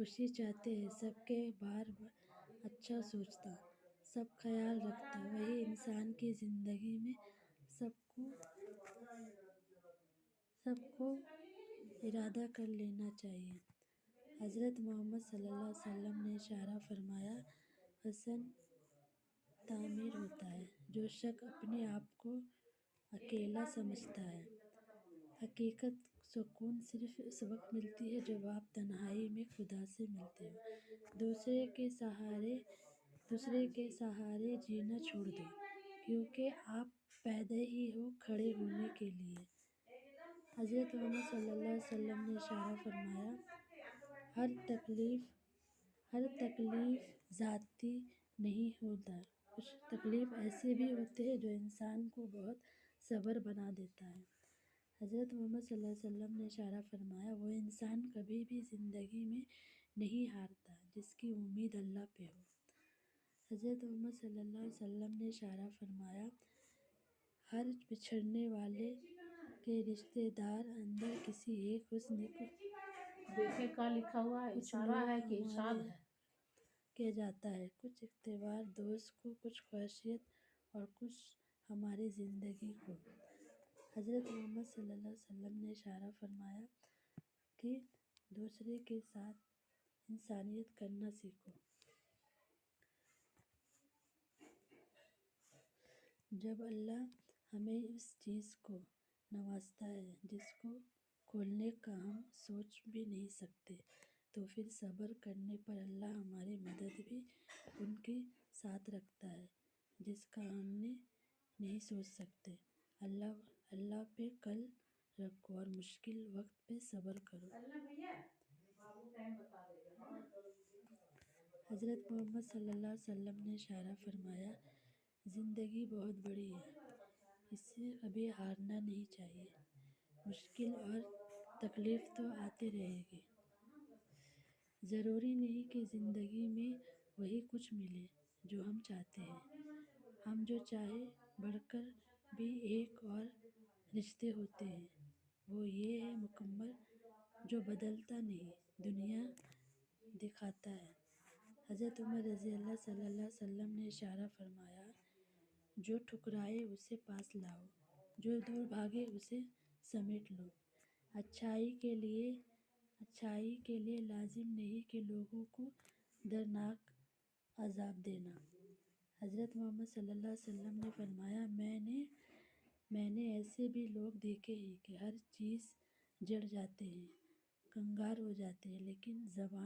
خوشی چاہتے ہیں، سب کے بارے میں اچھا سوچتا، سب خیال رکھتا، وہی انسان کی زندگی میں سب کو ارادہ کر لینا چاہیے۔ حضرت محمد صلی اللہ علیہ وسلم نے اشارہ فرمایا، حسن تعمیر ہوتا ہے۔ جو شخص اپنے آپ کو اکیلا سمجھتا ہے، حقیقت سکون صرف اس وقت ملتی ہے جب آپ تنہائی میں خدا سے ملتے ہو۔ دوسرے کے سہارے جینا چھوڑ دو، کیونکہ آپ پیدا ہی ہو کھڑے ہونے کے لیے۔ حضرت محمد صلی اللہ علیہ وسلم نے اشارہ فرمایا، ہر تکلیف ذاتی نہیں ہوتا، کچھ تکلیف ایسے بھی ہوتے ہیں جو انسان کو بہت صبر بنا دیتا ہے۔ حضرت محمد صلی اللہ علیہ وسلم نے اشارہ فرمایا، وہ انسان کبھی بھی زندگی میں نہیں ہارتا جس کی امید اللہ پہ ہو۔ حضرت محمد صلی اللہ علیہ وسلم نے اشارہ فرمایا، ہر بچھڑنے والے کے رشتے دار اندر کسی ایک حسن کو دیکھے کا لکھا ہوا ہے، اشارہ ہے کہ ارشاد ہے؟ کیا جاتا ہے، کچھ اختیار دوست کو، کچھ خواہشات اور کچھ ہماری زندگی کو۔ حضرت محمد صلی اللہ علیہ وسلم نے اشارہ فرمایا کہ دوسرے کے ساتھ انسانیت کرنا سیکھو۔ جب اللہ ہمیں اس چیز کو نوازتا ہے جس کو کھولنے کا ہم سوچ بھی نہیں سکتے، تو پھر صبر کرنے پر اللہ ہماری مدد بھی ان کے ساتھ رکھتا ہے جس کا ہم نہیں سوچ سکتے۔ اللہ پہ کل رکھو اور مشکل وقت پہ صبر کرو۔ حضرت محمد صلی اللہ علیہ وسلم نے اشارہ فرمایا، زندگی بہت بڑی ہے، اس سے کبھی ہارنا نہیں چاہیے۔ مشکل اور تکلیف تو آتے رہے گی۔ ضروری نہیں کہ زندگی میں وہی کچھ ملے جو ہم چاہتے ہیں۔ ہم جو چاہے بڑھ کر بھی ایک اور رشتے ہوتے ہیں، وہ یہ ہے مکمل جو بدلتا نہیں، دنیا دکھاتا ہے۔ حضرت عمر رضی اللہ صلی اللہ علیہ وسلم نے اشارہ فرمایا، جو ٹھکرائے اسے پاس لاؤ، جو دور بھاگے اسے سمیٹ لو۔ اچھائی کے لیے لازم نہیں کہ لوگوں کو دردناک عذاب دینا۔ حضرت محمد صلی اللہ علیہ وسلم نے فرمایا، میں نے ایسے بھی لوگ دیکھے ہیں کہ ہر چیز جڑ جاتے ہیں، کنگال ہو جاتے ہیں، لیکن زبان